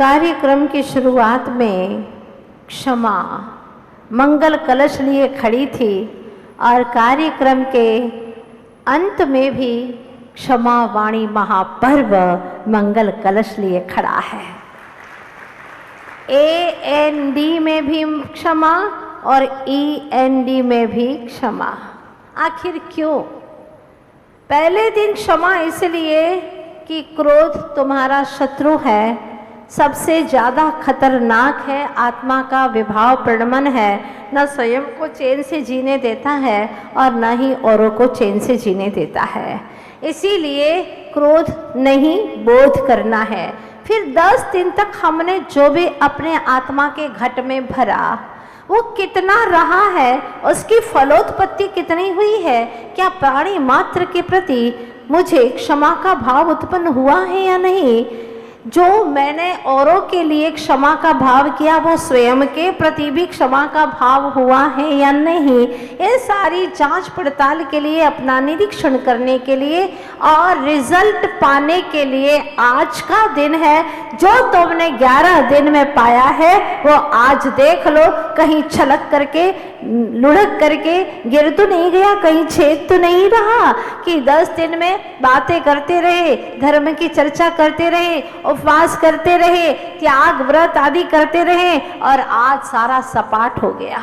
कार्यक्रम की शुरुआत में क्षमा मंगल कलश लिए खड़ी थी और कार्यक्रम के अंत में भी क्षमा वाणी महापर्व मंगल कलश लिए खड़ा है। AND में भी क्षमा और END में भी क्षमा। आखिर क्यों? पहले दिन क्षमा इसलिए कि क्रोध तुम्हारा शत्रु है, सबसे ज़्यादा खतरनाक है, आत्मा का विभाव प्रणमन है, न स्वयं को चैन से जीने देता है और न ही औरों को चैन से जीने देता है। इसीलिए क्रोध नहीं बोध करना है। फिर 10 दिन तक हमने जो भी अपने आत्मा के घट में भरा वो कितना रहा है, उसकी फलोत्पत्ति कितनी हुई है, क्या प्राणी मात्र के प्रति मुझे क्षमा का भाव उत्पन्न हुआ है या नहीं, जो मैंने औरों के लिए क्षमा का भाव किया वो स्वयं के प्रति भी क्षमा का भाव हुआ है या नहीं, ये सारी जांच पड़ताल के लिए, अपना निरीक्षण करने के लिए और रिजल्ट पाने के लिए आज का दिन है। जो तुमने 11 दिन में पाया है वो आज देख लो, कहीं छलक करके लुढ़क करके गिर तो नहीं गया, कहीं छेद तो नहीं रहा कि 10 दिन में बातें करते रहे, धर्म की चर्चा करते रहे, उपवास करते रहे, त्याग व्रत आदि करते रहे और आज सारा सपाट हो गया।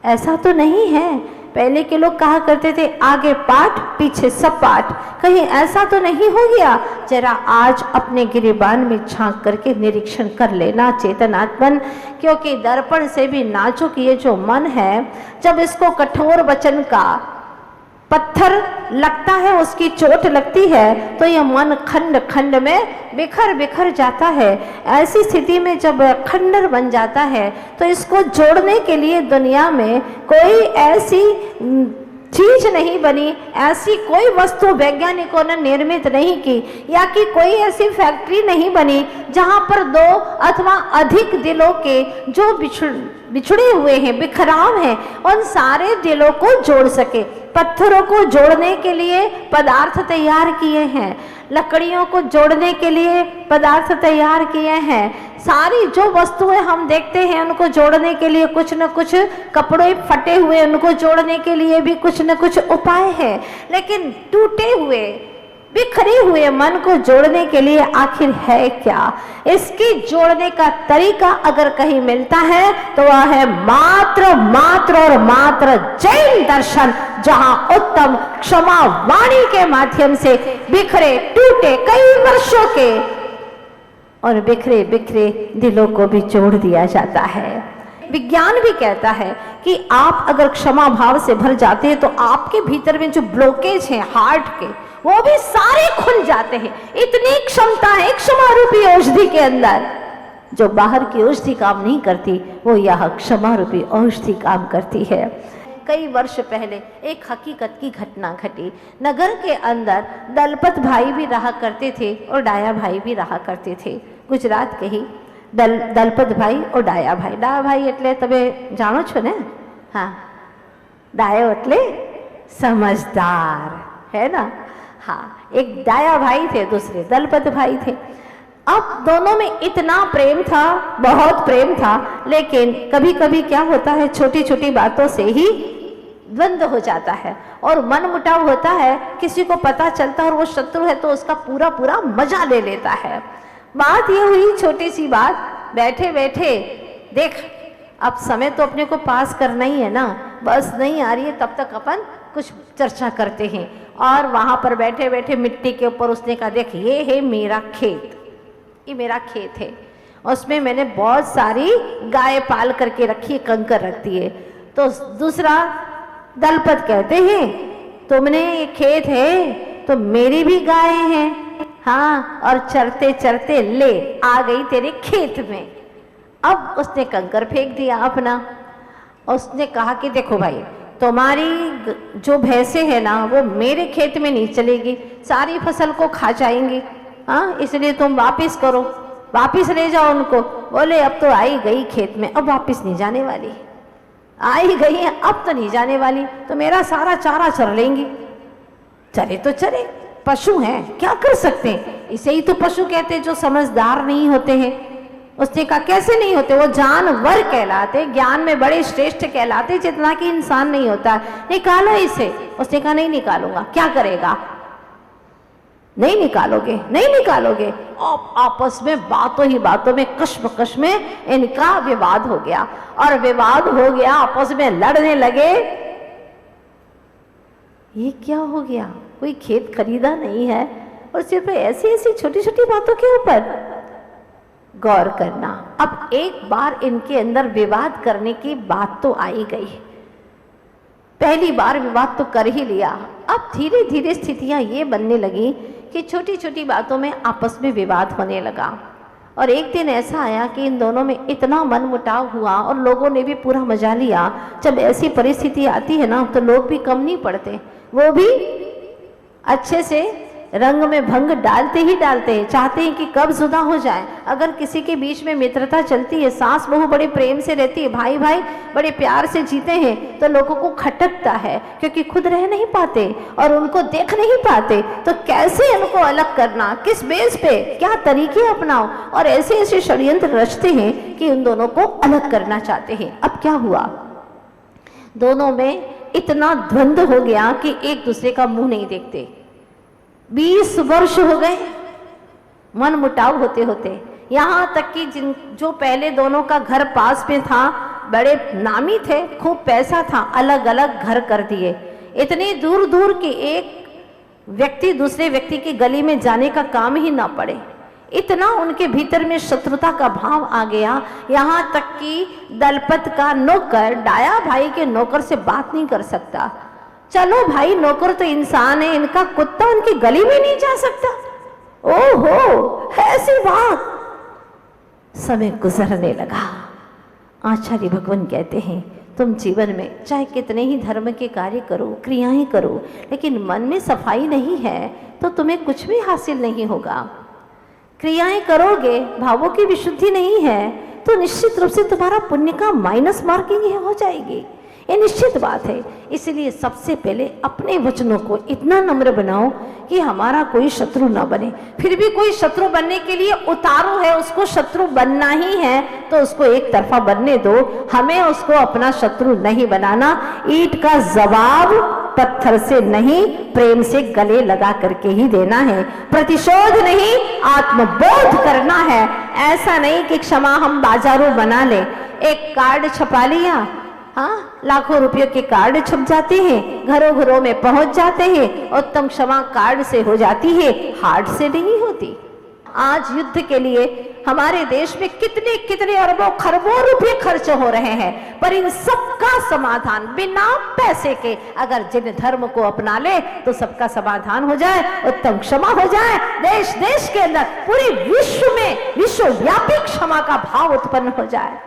ऐसा तो नहीं है। पहले के लोग कहा करते थे आगे पाठ पीछे सपाट, कहीं ऐसा तो नहीं हो गया? जरा आज अपने गिरिबान में झांक करके निरीक्षण कर लेना चेतनात्मन, क्योंकि दर्पण से भी नाजुक ये जो मन है, जब इसको कठोर वचन का पत्थर लगता है, उसकी चोट लगती है, तो यह मन खंड खंड में बिखर बिखर जाता है। ऐसी स्थिति में जब खंडर बन जाता है तो इसको जोड़ने के लिए दुनिया में कोई ऐसी चीज नहीं बनी, ऐसी कोई वस्तु वैज्ञानिकों ने निर्मित नहीं की, या कि कोई ऐसी फैक्ट्री नहीं बनी जहां पर 2 अथवा अधिक दिलों के जो बिछड़े हुए हैं, बिखराव हैं, उन सारे दिलों को जोड़ सके। पत्थरों को जोड़ने के लिए पदार्थ तैयार किए हैं, लकड़ियों को जोड़ने के लिए पदार्थ तैयार किए हैं, सारी जो वस्तुएं हम देखते हैं उनको जोड़ने के लिए कुछ न कुछ, कपड़े फटे हुए उनको जोड़ने के लिए भी कुछ न कुछ उपाय है। लेकिन टूटे हुए बिखरे हुए मन को जोड़ने के लिए आखिर है क्या? इसके जोड़ने का तरीका अगर कहीं मिलता है तो वह है मात्र मात्र और मात्र जैन दर्शन, जहां उत्तम क्षमा वाणी के माध्यम से बिखरे टूटे कई वर्षों के और बिखरे बिखरे दिलों को भी जोड़ दिया जाता है। विज्ञान भी कहता है कि आप अगर क्षमा भाव से भर जाते हैं तो आपके भीतर में जो ब्लॉकेज हैं हार्ट के, वो भी सारे खुल जाते हैं। इतनी क्षमता है क्षमा रूपी औषधि के अंदर। जो बाहर की औषधि काम नहीं करती, वो यह क्षमा रूपी औषधि काम करती है। कई वर्ष पहले एक हकीकत की घटना घटी। नगर के अंदर दलपत भाई भी रहा करते थे और डाया भाई भी रहा करते थे। गुजरात के ही दलपत भाई और डाया भाई। डाया भाई એટલે તમે જાણો છો ને? हाँ, डायो એટલે समझदार, है ना? हाँ, एक डाया भाई थे, दूसरे दलपत भाई थे। अब दोनों में इतना प्रेम था, बहुत प्रेम था, लेकिन कभी कभी क्या होता है, छोटी छोटी बातों से ही द्वंद्व हो जाता है और मन मुटाव होता है। किसी को पता चलता है और वो शत्रु है तो उसका पूरा पूरा मजा ले लेता है। बात ये हुई, छोटी सी बात, बैठे बैठे देख अब समय तो अपने को पास करना ही है ना, बस नहीं आ रही है तब तक अपन कुछ चर्चा करते हैं। और वहां पर बैठे बैठे मिट्टी के ऊपर उसने कहा, देख ये है मेरा खेत, ये मेरा खेत है, उसमें मैंने बहुत सारी गाय पाल करके रखी है, कंकर रख दिए। तो दूसरा दलपत कहते हैं, तुमने ये खेत है तो मेरी भी गाय हैं, हाँ, और चरते चरते ले आ गई तेरे खेत में। अब उसने कंकर फेंक दिया अपना। उसने कहा कि देखो भाई, तुम्हारी जो भैंसे है ना वो मेरे खेत में नहीं चलेगी, सारी फसल को खा जाएंगी, हाँ, इसलिए तुम वापिस करो, वापिस ले जाओ उनको। बोले अब तो आई गई खेत में, अब वापिस नहीं जाने वाली, आई गई है अब तो नहीं जाने वाली, तो मेरा सारा चारा चर लेंगी। चरे तो चरे, पशु हैं, क्या कर सकते हैं, इसे ही तो पशु कहते हैं जो समझदार नहीं होते हैं। उसने कहा कैसे नहीं होते, वो जानवर कहलाते, ज्ञान में बड़े श्रेष्ठ कहलाते, जितना कि इंसान नहीं होता। निकालो इसे। उसने कहा नहीं निकालूंगा। क्या करेगा? नहीं निकालोगे, नहीं निकालोगे। और आपस में बातों ही बातों में कश्मकश में इनका विवाद हो गया, और विवाद हो गया, आपस में लड़ने लगे। ये क्या हो गया? कोई खेत खरीदा नहीं है और सिर्फ ऐसी ऐसी छोटी छोटी बातों के ऊपर गौर करना। अब एक बार इनके अंदर विवाद करने की बात तो आई गई, पहली बार विवाद तो कर ही लिया। अब धीरे धीरे स्थितियां ये बनने लगी कि छोटी छोटी बातों में आपस में विवाद होने लगा। और एक दिन ऐसा आया कि इन दोनों में इतना मनमुटाव हुआ और लोगों ने भी पूरा मजा लिया। जब ऐसी परिस्थिति आती है ना, तो लोग भी कम नहीं पड़ते, वो भी अच्छे से रंग में भंग डालते ही डालते हैं, चाहते हैं कि कब जुदा हो जाए। अगर किसी के बीच में मित्रता चलती है, सास बहू बड़े प्रेम से रहती है, भाई भाई बड़े प्यार से जीते हैं, तो लोगों को खटकता है, क्योंकि खुद रह नहीं पाते और उनको देख नहीं पाते। तो कैसे उनको अलग करना, किस बेस पे, क्या तरीके अपनाओ, और ऐसे ऐसे षड्यंत्र रचते हैं कि उन दोनों को अलग करना चाहते हैं। अब क्या हुआ, दोनों में इतना द्वंद्व हो गया कि एक दूसरे का मुंह नहीं देखते। 20 वर्ष हो गए मन मुटाव होते होते, यहाँ तक कि जो पहले दोनों का घर पास में था, बड़े नामी थे, खूब पैसा था, अलग अलग घर कर दिए। इतनी दूर दूर कि एक व्यक्ति दूसरे व्यक्ति की गली में जाने का काम ही ना पड़े। इतना उनके भीतर में शत्रुता का भाव आ गया, यहाँ तक कि दलपत का नौकर डाया भाई के नौकर से बात नहीं कर सकता। चलो भाई, नौकर तो इंसान है, इनका कुत्ता उनकी गली में नहीं जा सकता। ओहो, ऐसी बात। समय गुजरने लगा। आचार्य भगवान कहते हैं, तुम जीवन में चाहे कितने ही धर्म के कार्य करो, क्रियाएं करो, लेकिन मन में सफाई नहीं है तो तुम्हें कुछ भी हासिल नहीं होगा। क्रियाएं करोगे, भावों की विशुद्धि नहीं है, तो निश्चित रूप से तुम्हारा पुण्य का माइनस मार्किंग हो जाएगी, ये निश्चित बात है। इसलिए सबसे पहले अपने वचनों को इतना नम्र बनाओ कि हमारा कोई शत्रु ना बने। फिर भी कोई शत्रु बनने के लिए उतारू है, उसको शत्रु बनना ही है, तो उसको एक तरफा बनने दो। हमें उसको अपना शत्रु नहीं बनाना। ईंट का जवाब पत्थर से नहीं, प्रेम से गले लगा करके ही देना है। प्रतिशोध नहीं, आत्मबोध करना है। ऐसा नहीं कि क्षमा हम बाजारू बना ले, एक कार्ड छपा लिया, हाँ, लाखों रुपयों के कार्ड छप जाते हैं, घरों घरों में पहुंच जाते हैं। उत्तम क्षमा कार्ड से हो जाती है, हार्ट से नहीं होती। आज युद्ध के लिए हमारे देश में कितने कितने अरबों खरबों रुपए खर्च हो रहे हैं, पर इन सबका समाधान बिना पैसे के अगर जिन धर्म को अपना ले तो सबका समाधान हो जाए, उत्तम क्षमा हो जाए, देश देश के अंदर पूरे विश्व में विश्वव्यापी क्षमा का भाव उत्पन्न हो जाए।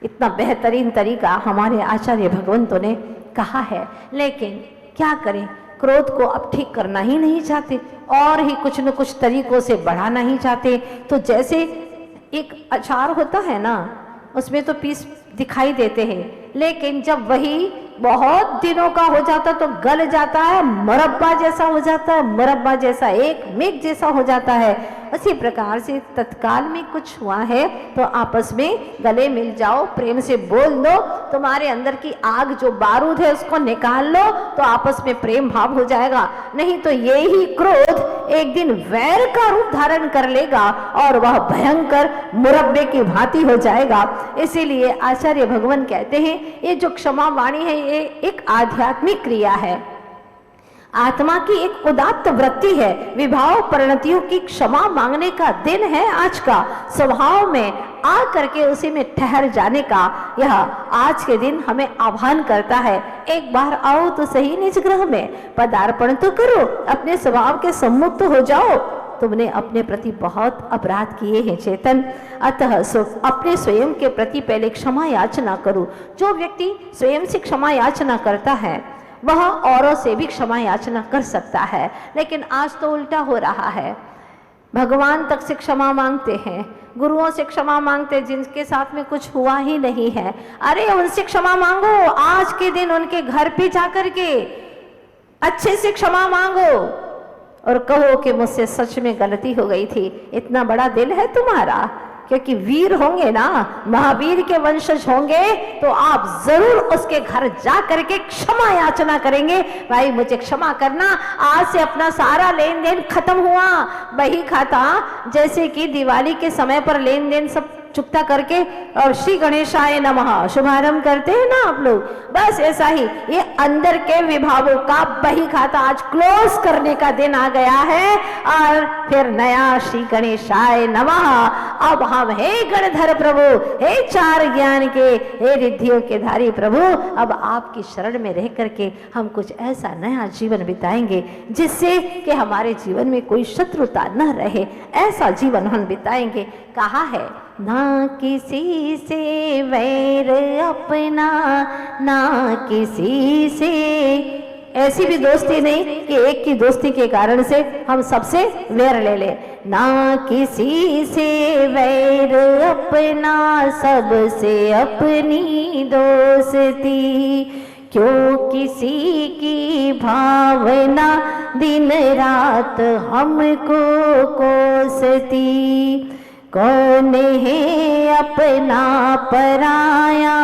इतना बेहतरीन तरीका हमारे आचार्य भगवंतों ने कहा है। लेकिन क्या करें, क्रोध को अब ठीक करना ही नहीं चाहते और ही कुछ न कुछ तरीकों से बढ़ाना ही चाहते। तो जैसे एक अचार होता है ना, उसमें तो पीस दिखाई देते हैं, लेकिन जब वही बहुत दिनों का हो जाता तो गल जाता है, मुरब्बा जैसा हो जाता है, मुरब्बा जैसा एक मेघ जैसा हो जाता है। उसी प्रकार से तत्काल में कुछ हुआ है तो आपस में गले मिल जाओ, प्रेम से बोल दो, तुम्हारे अंदर की आग जो बारूद है उसको निकाल लो, तो आपस में प्रेम भाव हो जाएगा। नहीं तो ये ही क्रोध एक दिन वैर का रूप धारण कर लेगा और वह भयंकर मुरब्बे की भांति हो जाएगा। इसीलिए आचार्य भगवान कहते हैं, ये जो क्षमा वाणी है ये एक आध्यात्मिक क्रिया है, आत्मा की एक उदात्त वृत्ति है। विभाव परिणतियों की क्षमा मांगने का दिन है आज का। स्वभाव में आ करके उसी में ठहर जाने का यह आज के दिन हमें आह्वान करता है। एक बार आओ तो सही निज गृह में, पदार्पण तो करो, अपने स्वभाव के सम्मुक्त हो जाओ। तुमने अपने प्रति बहुत अपराध किए हैं चेतन, अतः अपने स्वयं के प्रति पहले क्षमा याचना करो। जो व्यक्ति स्वयं से क्षमा याचना करता है वह औरों से भी क्षमा याचना कर सकता है। लेकिन आज तो उल्टा हो रहा है, भगवान तक से क्षमा मांगते हैं, गुरुओं से क्षमा मांगते जिनके साथ में कुछ हुआ ही नहीं है। अरे उनसे क्षमा मांगो, आज के दिन उनके घर पे जाकर के अच्छे से क्षमा मांगो, और कहो कि मुझसे सच में गलती हो गई थी। इतना बड़ा दिल है तुम्हारा, क्योंकि वीर होंगे ना, महावीर के वंशज होंगे, तो आप जरूर उसके घर जा करके क्षमा याचना करेंगे, भाई मुझे क्षमा करना, आज से अपना सारा लेन देन खत्म हुआ। बही खाता जैसे कि दिवाली के समय पर लेन देन सब चुकता करके और श्री गणेशाय नमः शुभारंभ करते हैं ना आप लोग, बस ऐसा ही ये अंदर के विभागों का बही खाता आज क्लोज करने का दिन आ गया है, और फिर नया श्री गणेशाय नमः। अब हम हे गणधर प्रभु, हे चार ज्ञान के, हे रिद्धियों के धारी प्रभु, अब आपकी शरण में रह करके हम कुछ ऐसा नया जीवन बिताएंगे जिससे कि हमारे जीवन में कोई शत्रुता न रहे, ऐसा जीवन हम बिताएंगे। कहा है ना किसी से वैर अपना, ना किसी से, ऐसी भी दोस्ती नहीं कि एक की दोस्ती के कारण से हम सबसे वैर ले ले। ना किसी से वैर अपना, सबसे अपनी दोस्ती, क्यों किसी की भावना दिन रात हमको कोसती। कौन है अपना पराया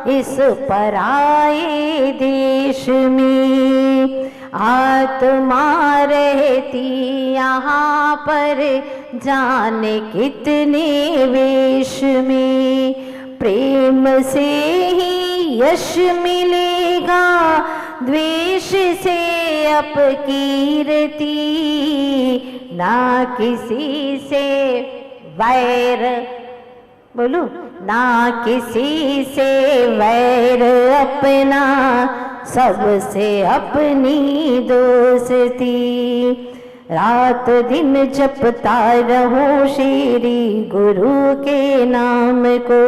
इस पराए देश में, आत्मा रहती यहाँ पर जाने कितने वेश में। प्रेम से ही यश मिलेगा, द्वेष से अपकीर्ति, ना किसी से वैर, बोलू ना किसी से वैर अपना, सबसे अपनी दोस्ती। रात दिन जपता रहूं श्री गुरु के नाम को,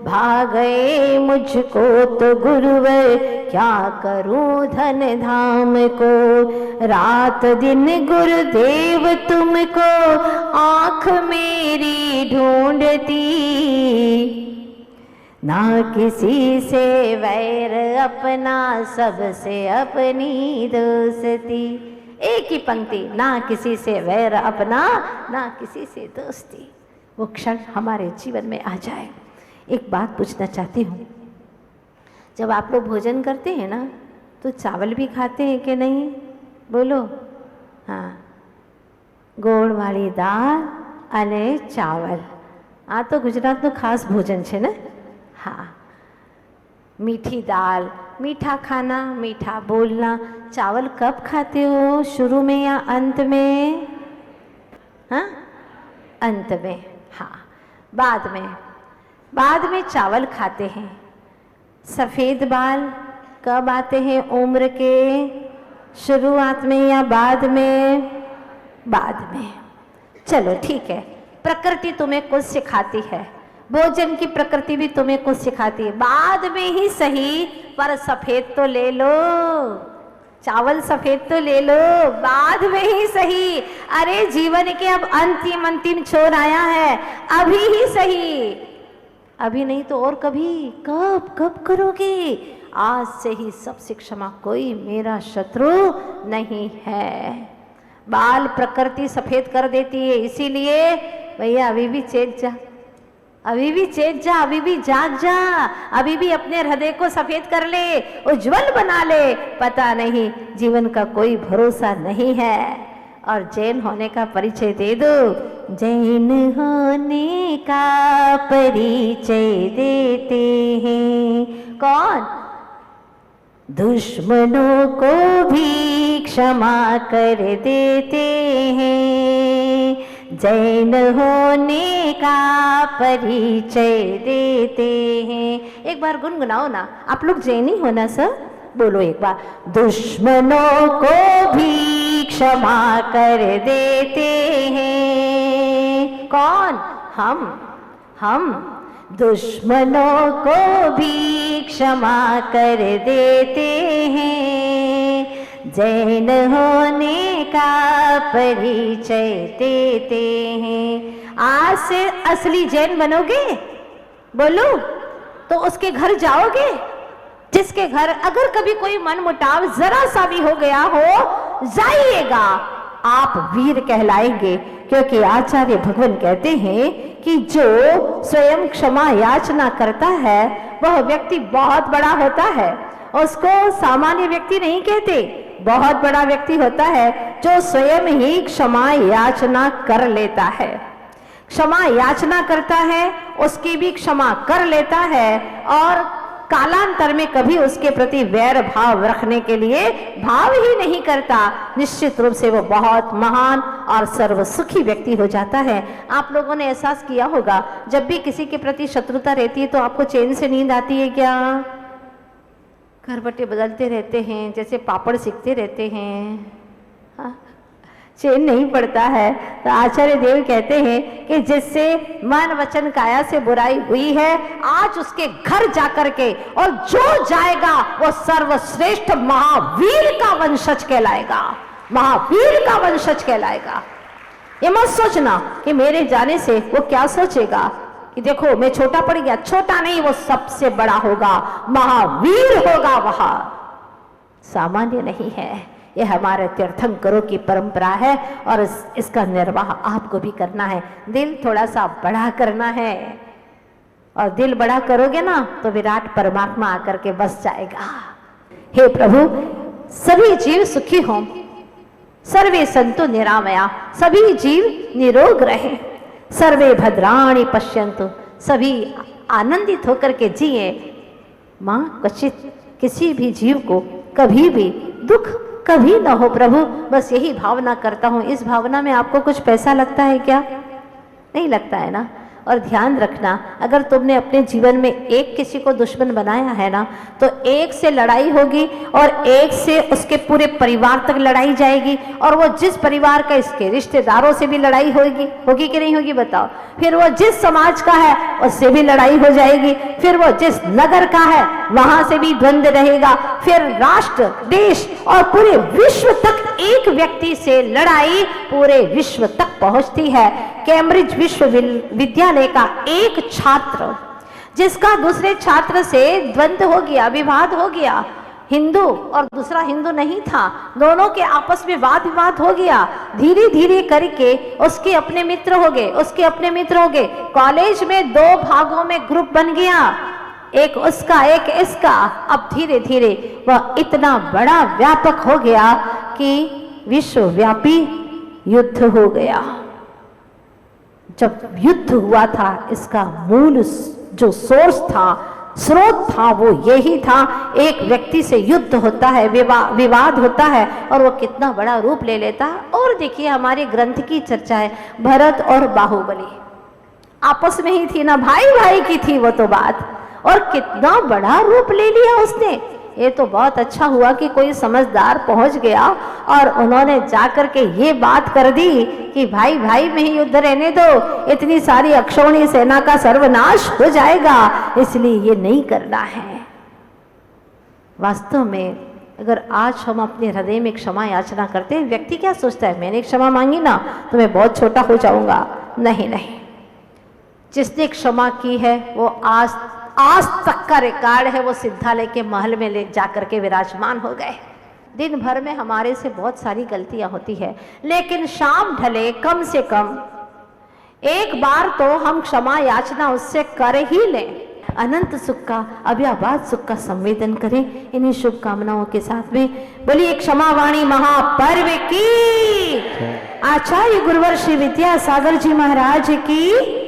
भागे मुझको तो गुरुवर क्या करूं धन धाम को। रात दिन गुरुदेव तुमको आँख मेरी ढूंढती, ना किसी से वैर अपना, सबसे अपनी दोस्ती। एक ही पंक्ति, ना किसी से वैर अपना, ना किसी से दोस्ती, वो क्षण हमारे जीवन में आ जाए। एक बात पूछना चाहती हूँ, जब आप लोग भोजन करते हैं ना तो चावल भी खाते हैं कि नहीं? बोलो। हाँ, गोड़ वाली दाल અને चावल, आ तो गुजरात खास भोजन है ना। हाँ, मीठी दाल, मीठा खाना, मीठा बोलना। चावल कब खाते हो, शुरू में या अंत में? हाँ, अंत में। हाँ, बाद में चावल खाते हैं। सफ़ेद बाल कब आते हैं उम्र के, शुरुआत में या बाद में? बाद में। चलो ठीक है, प्रकृति तुम्हें कुछ सिखाती है, भोजन की प्रकृति भी तुम्हें कुछ सिखाती है। बाद में ही सही, पर सफ़ेद तो ले लो, चावल सफ़ेद तो ले लो, बाद में ही सही। अरे जीवन के अब अंतिम छोर आया है, अभी ही सही, अभी नहीं तो और कभी। कब करोगे? आज से ही सबसे क्षमा, कोई मेरा शत्रु नहीं है। बाल प्रकृति सफ़ेद कर देती है, इसीलिए भैया अभी भी चेत जा, अभी भी चेत जा, अभी भी जाग जा, अभी भी अपने हृदय को सफ़ेद कर ले, उज्जवल बना ले। पता नहीं, जीवन का कोई भरोसा नहीं है। और जैन होने का परिचय दे दो। जैन होने का परिचय देते हैं कौन? दुश्मनों को भी क्षमा कर देते हैं, जैन होने का परिचय देते हैं। एक बार गुनगुनाओ ना, आप लोग जैनी हो ना सर? बोलो एक बार। दुश्मनों को भी क्षमा कर देते हैं कौन? हम दुश्मनों को भी क्षमा कर देते हैं, जैन होने का परिचय देते हैं। आज से असली जैन बनोगे? बोलो। तो उसके घर जाओगे जिसके घर अगर कभी कोई मन मुटाव जरा सा भी हो गया हो, जाइएगा। आप वीर कहलाएंगे, क्योंकि आचार्य भगवान कहते हैं कि जो स्वयं क्षमा याचना करता है वह व्यक्ति बहुत बड़ा होता है। उसको सामान्य व्यक्ति नहीं कहते, बहुत बड़ा व्यक्ति होता है जो स्वयं ही क्षमा याचना कर लेता है। क्षमा याचना करता है, उसकी भी क्षमा कर लेता है और कालांतर में कभी उसके प्रति वैर भाव रखने के लिए भाव ही नहीं करता। निश्चित रूप से वो बहुत महान और सर्वसुखी व्यक्ति हो जाता है। आप लोगों ने एहसास किया होगा, जब भी किसी के प्रति शत्रुता रहती है तो आपको चैन से नींद आती है क्या? करवटें बदलते रहते हैं, जैसे पापड़ सीखते रहते हैं, हाँ? चैन नहीं पड़ता है। तो आचार्य देव कहते हैं कि जिससे मन वचन काया से बुराई हुई है, आज उसके घर जाकर के और जो जाएगा वो सर्वश्रेष्ठ महावीर का वंशज कहलाएगा, महावीर का वंशज कहलाएगा। ये मत सोचना कि मेरे जाने से वो क्या सोचेगा कि देखो मैं छोटा पड़ गया। छोटा नहीं, वो सबसे बड़ा होगा, महावीर होगा, वह सामान्य नहीं है। यह हमारे तीर्थंकरों की परंपरा है और इसका निर्वाह आपको भी करना है। दिल थोड़ा सा बड़ा करना है, और दिल बड़ा करोगे ना तो विराट परमात्मा आकर के बस जाएगा। हे प्रभु, सभी जीव सुखी हों, सर्वे संतु निरामया, सभी जीव निरोग रहे, सर्वे भद्राणि पश्यन्तु, सभी आनंदित होकर के जिए। मां क्वचित किसी भी जीव को कभी भी दुख कभी ना हो प्रभु, बस यही भावना करता हूं। इस भावना में आपको कुछ पैसा लगता है क्या? नहीं लगता है ना। और ध्यान रखना, अगर तुमने अपने जीवन में एक किसी को दुश्मन बनाया है ना, तो एक से लड़ाई होगी और एक से उसके पूरे परिवार तक लड़ाई जाएगी, और वो जिस परिवार का, इसके रिश्तेदारों से भी लड़ाई होगी कि नहीं होगी बताओ। फिर वो जिस समाज का है उससे भी लड़ाई हो जाएगी, फिर वो जिस नगर का है वहां से भी द्वंद्व रहेगा, फिर राष्ट्र, देश और पूरे विश्व तक एक व्यक्ति से लड़ाई पूरे विश्व तक पहुंचती है। कैम्ब्रिज विश्वविद्यालय का एक छात्र जिसका दूसरे छात्र से द्वंद्व हो गया, विवाद हो गया, हिंदू और दूसरा हिंदू नहीं था, दोनों के आपस में वाद विवाद हो गया, धीरे धीरे करके उसके अपने मित्र हो गए, उसके अपने मित्र हो गए, कॉलेज में दो भागों में ग्रुप बन गया, एक उसका एक इसका। अब धीरे धीरे वह इतना बड़ा व्यापक हो गया कि विश्वव्यापी युद्ध हो गया। जब युद्ध हुआ था, इसका मूल जो सोर्स था, स्रोत था, वो यही था, एक व्यक्ति से युद्ध होता है, विवाद होता है, और वो कितना बड़ा रूप ले लेता है। और देखिए हमारे ग्रंथ की चर्चा है, भरत और बाहुबली आपस में ही थी ना, भाई भाई की थी वो तो बात, और कितना बड़ा रूप ले लिया उसने। ये तो बहुत अच्छा हुआ कि कोई समझदार पहुंच गया और उन्होंने जाकर के ये बात कर दी कि भाई भाई में ही युद्ध रहने दो, इतनी सारी अक्षौणी सेना का सर्वनाश हो जाएगा, इसलिए ये नहीं करना है। वास्तव में अगर आज हम अपने हृदय में क्षमा याचना करते हैं, व्यक्ति क्या सोचता है, मैंने क्षमा मांगी ना तो मैं बहुत छोटा हो जाऊंगा। नहीं नहीं, जिसने क्षमा की है वो आज तक का रिकॉर्ड है, वो सिद्धालय के महल में ले जाकर के विराजमान हो गए। दिन भर में हमारे से बहुत सारी गलतियां होती है, लेकिन शाम ढले कम से कम एक बार तो हम क्षमा याचना उससे कर ही लें। अनंत सुख का, अव्याबाद सुख का संवेदन करें। इन्हीं शुभकामनाओं के साथ में बोलिए क्षमावाणी महापर्व की, आचार्य गुरुवर श्री विद्यासागर जी महाराज की।